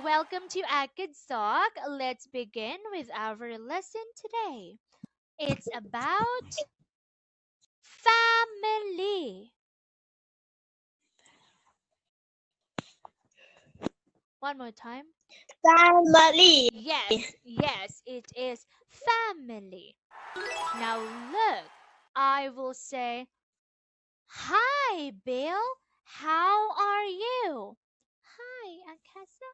welcome to Acadsoc. Let's begin with our lesson today. It's about family. One more time. Family. Yes, it is family. Now look, I will say, "Hi, Bill. How are you?" Hi, Akasa.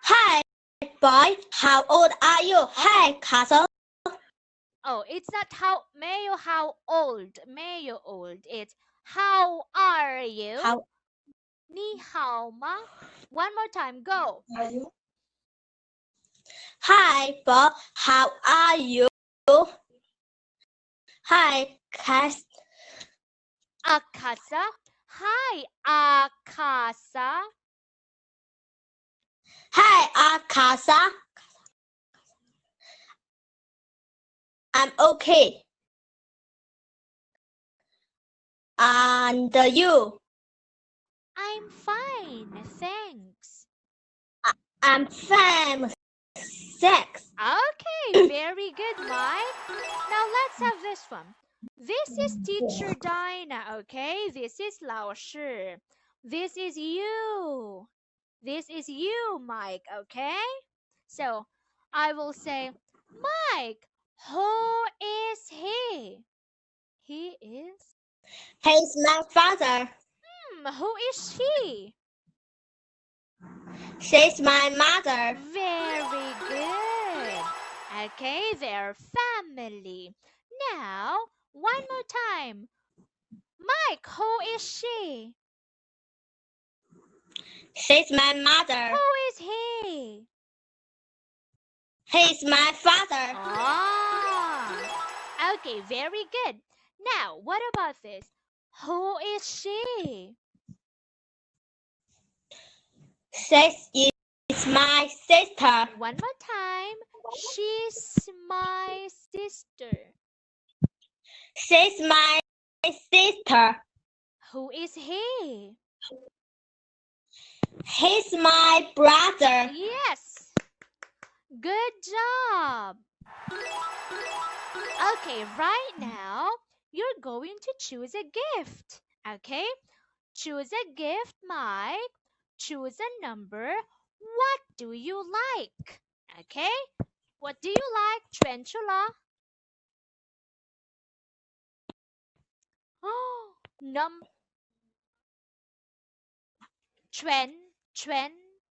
Hi, boy. How old are you? Hi, Castle. Oh, it's not how old. It's how are you? How 你好吗? One more time, go. are you? Hi, Bob. How are you? Hi, Cass. Akasa. Hi, Akasa. Hi, Akasa. I'm okay. And you? I'm fine, thanks. I'm fine. Thanks. Okay, very good, Mike. Now let's have this one. This is teacher Dinah, okay? This is 老师. This is you. This is you, Mike, okay? So I will say, Mike, who is he? He is. He's my father. Who is she? She's my mother. Very good. Okay, they're family. Now, one more time. Mike, who is she? She's my mother. Who is he? He's my father. Ah, okay, very good. Now, what about this? Who is she? She's my sister. One more time. She's my sister. She's my sister. Who is he? He's my brother. Yes. Good job. Okay, right now you're going to choose a gift. Okay? Choose a gift, Mike. Choose a number. What do you like? Okay? What do you like, Trentula? Oh,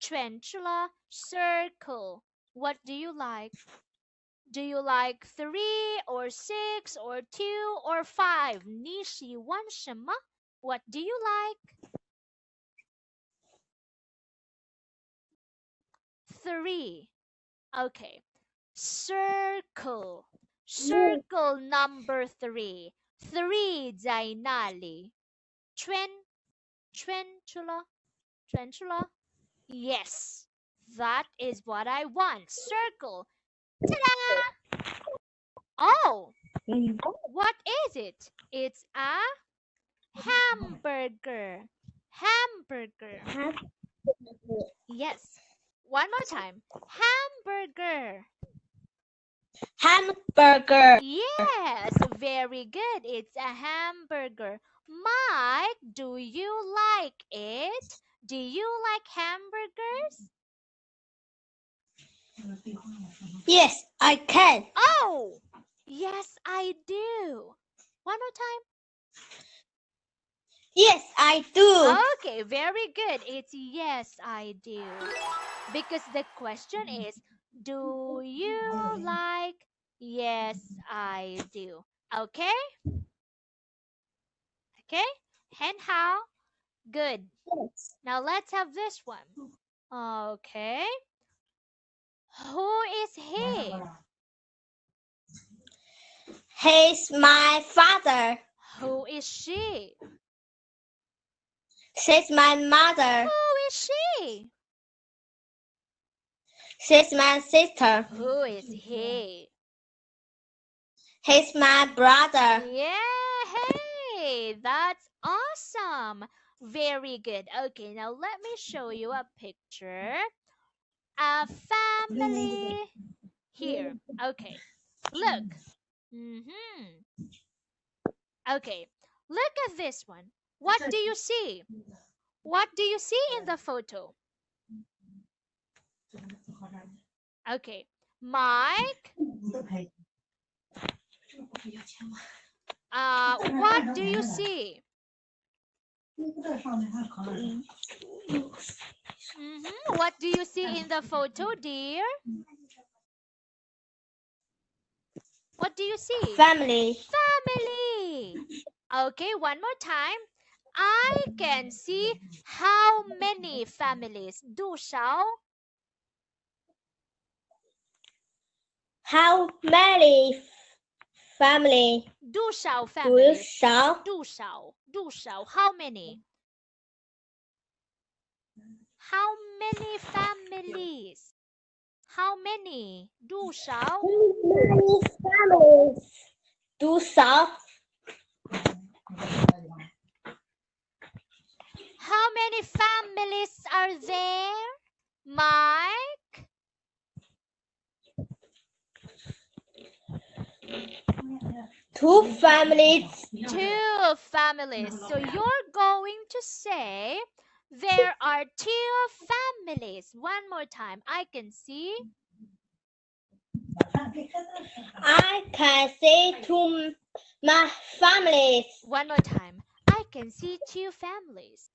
Trentula, circle. What do you like? Do you like 3 or 6 or 2 or 5? 你喜欢什么? What do you like? 3. Okay. Circle. Circle number 3. 3在哪里? Trentula? Yes. That is what I want. Circle. Ta-da! Oh, what is it? It's a hamburger. Hamburger. Yes. One more time. Hamburger. Hamburger. Yes, very good. It's a hamburger. Mike, do you like it? Do you like hamburgers? Yes, I can. Oh, yes, I do. One more time. Yes, I do. Okay, very good. It's yes, I do. Because the question is, do you like? Yes, I do. Okay? Okay? And how? Good. Yes. Now let's have this one. Okay. Who is he? He's my father. Who is she? She's my mother. Who is she? She's my sister. Who is he? He's my brother. Yeah, hey, that's awesome. Very good. Okay, now let me show you a picture. A family here. Okay, look. Okay, look at this one. What do you see? What do you see in the photo? Okay, Mike, what do you see? What do you see in the photo, dear? What do you see? Family. Family. Okay, one more time. I can see how many families? 多少? How many family 多少 do you families? saw? 多少 how many? How many families? How many? 多少? How many families do you saw? How many families are there? Mike? Two families. Two families. So you're going to say there are two families. One more time. I can see. I can see two families. One more time. I can see two families.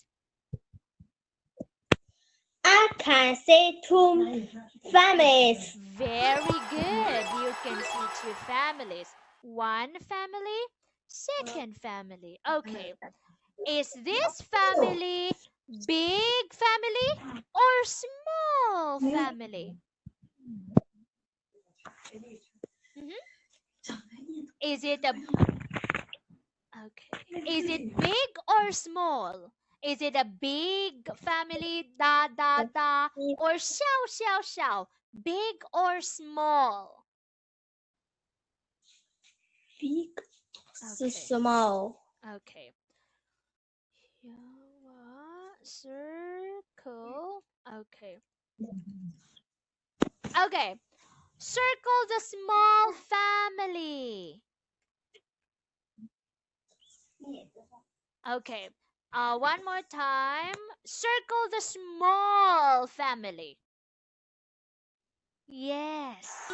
I can see two families. Very good. You can see two families. One family, second family. Okay. Is this family big family or small family? Is it a Is it big or small? Is it a big family da da da or 小小小? Big or small? Big, Okay. small. Okay. Circle. Okay. Okay. Circle the small family. Okay. One more time. Circle the small family. Yes.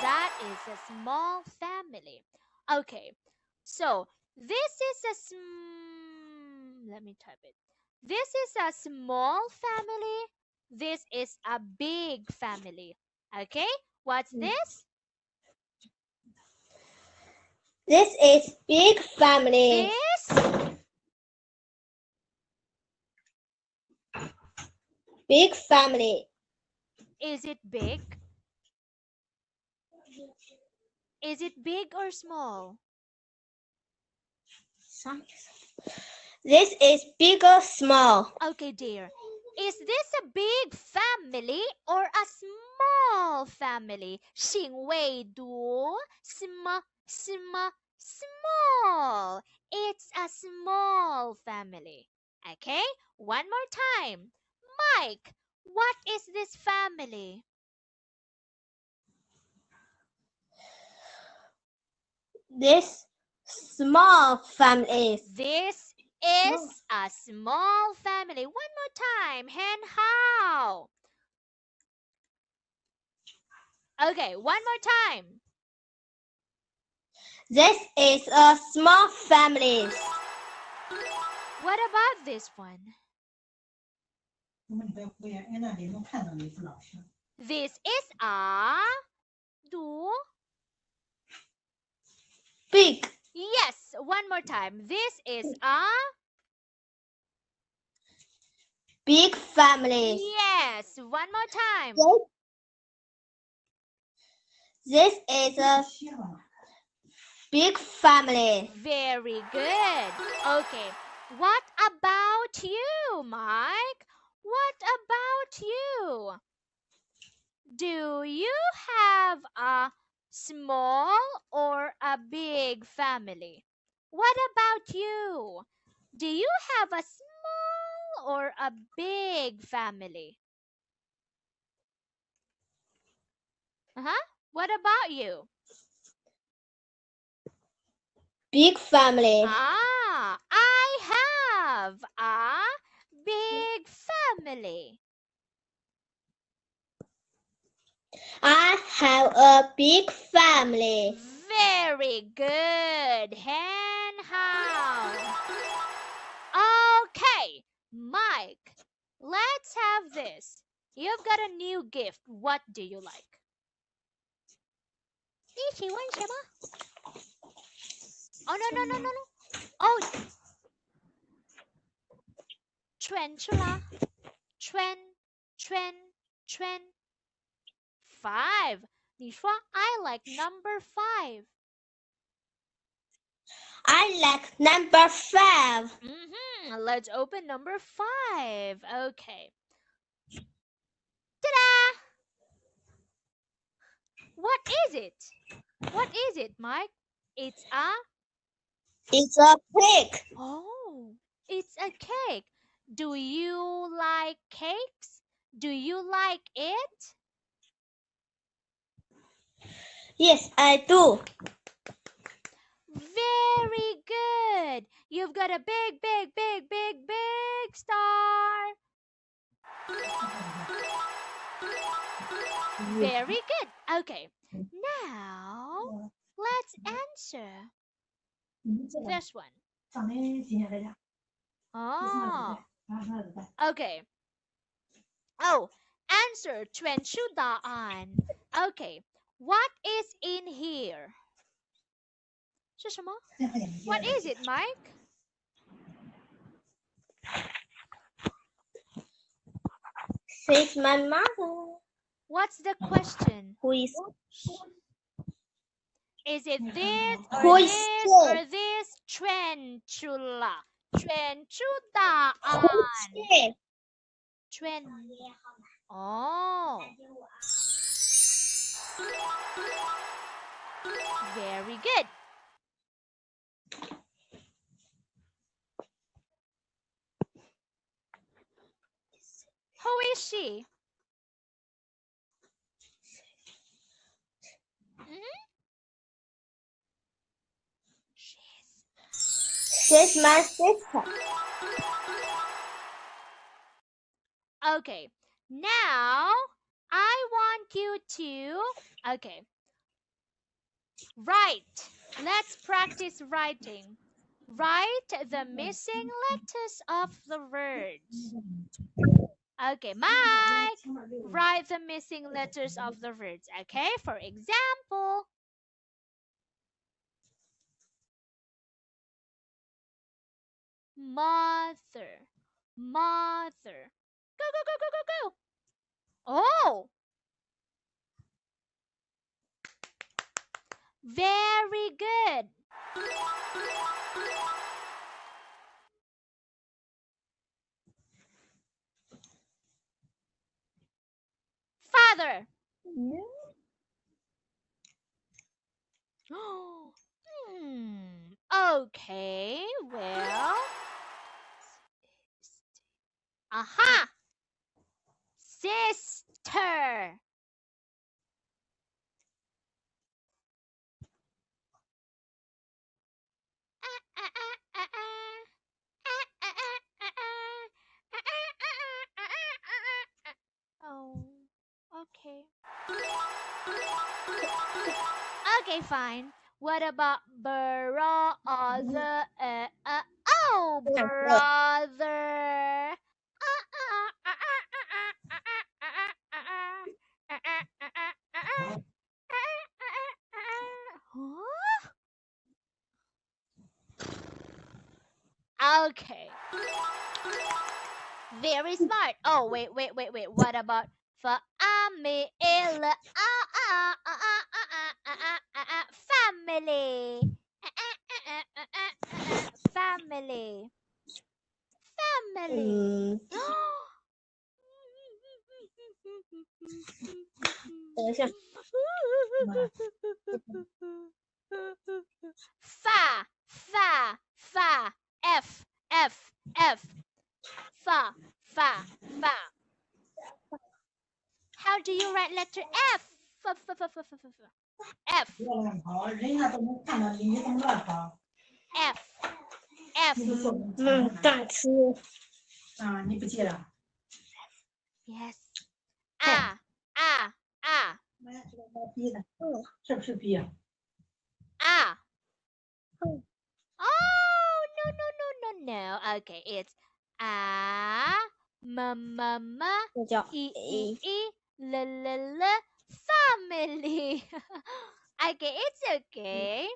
That is a small family. Okay. So this is let me type it. This is a small family. This is a big family. Okay? What's this? This is big family. This? Big family. Is it big? Is it big or small? This is big or small. Okay, dear. Is this a big family or a small family? 请阅读 small. It's a small family. Okay? One more time. Mike, what is this family? This small family. This is a small family. One more time. Hand how? Okay, one more time. This is a small family. What about this one? This is a 读 Big. Yes, one more time. This is a Big family. Yes, one more time. This is a big family. Very good. Okay. What about you, Mike? What about you? Do you have a small or a big family? What about you? Do you have a small or a big family? What about you? Big family. I have a big family. I have a big family. Very good. Hen hao. Okay, Mike, let's have this. You've got a new gift. What do you like? 你喜欢什么? Oh, no. Oh, 圈出啦. 圈. 5. 你说 I like number 5. I like number 5. Let's open number 5. Okay. Ta-da! What is it? What is it, Mike? It's a cake. Oh, it's a cake. Do you like cakes? Do you like it? Yes, I do. Very good. You've got a big star. Very good. Okay. Now, let's answer this one. Oh, okay. Oh, answer 全出答案. Okay. What is in here? 是什么? What is it, Mike? Says my mother. What's the question? Who is Is it this or Who is this this? or this? 全出了. 全出答案. Who's 全. Oh. Very good. Who is she? She's my sister. Okay. Now, I want you to, okay, write. Let's practice writing. Write the missing letters of the words. Okay, Mike, write the missing letters of the words. Okay, for example, mother. Go. Oh, very good. Father. Okay, well. Aha! Sister. Oh, okay. Okay, fine. What about brother? Oh, brother. Huh? Okay. Very smart. Oh, wait. What about family? Family. Family. Family. 等一下。Fa. F. letter F. F. F. F. 大吃。你不记了？ Yes. A. A. A. 是不是 B 啊？ A. Oh, no. Okay, it's A. M. 这叫 E. L. Family. Okay, it's okay.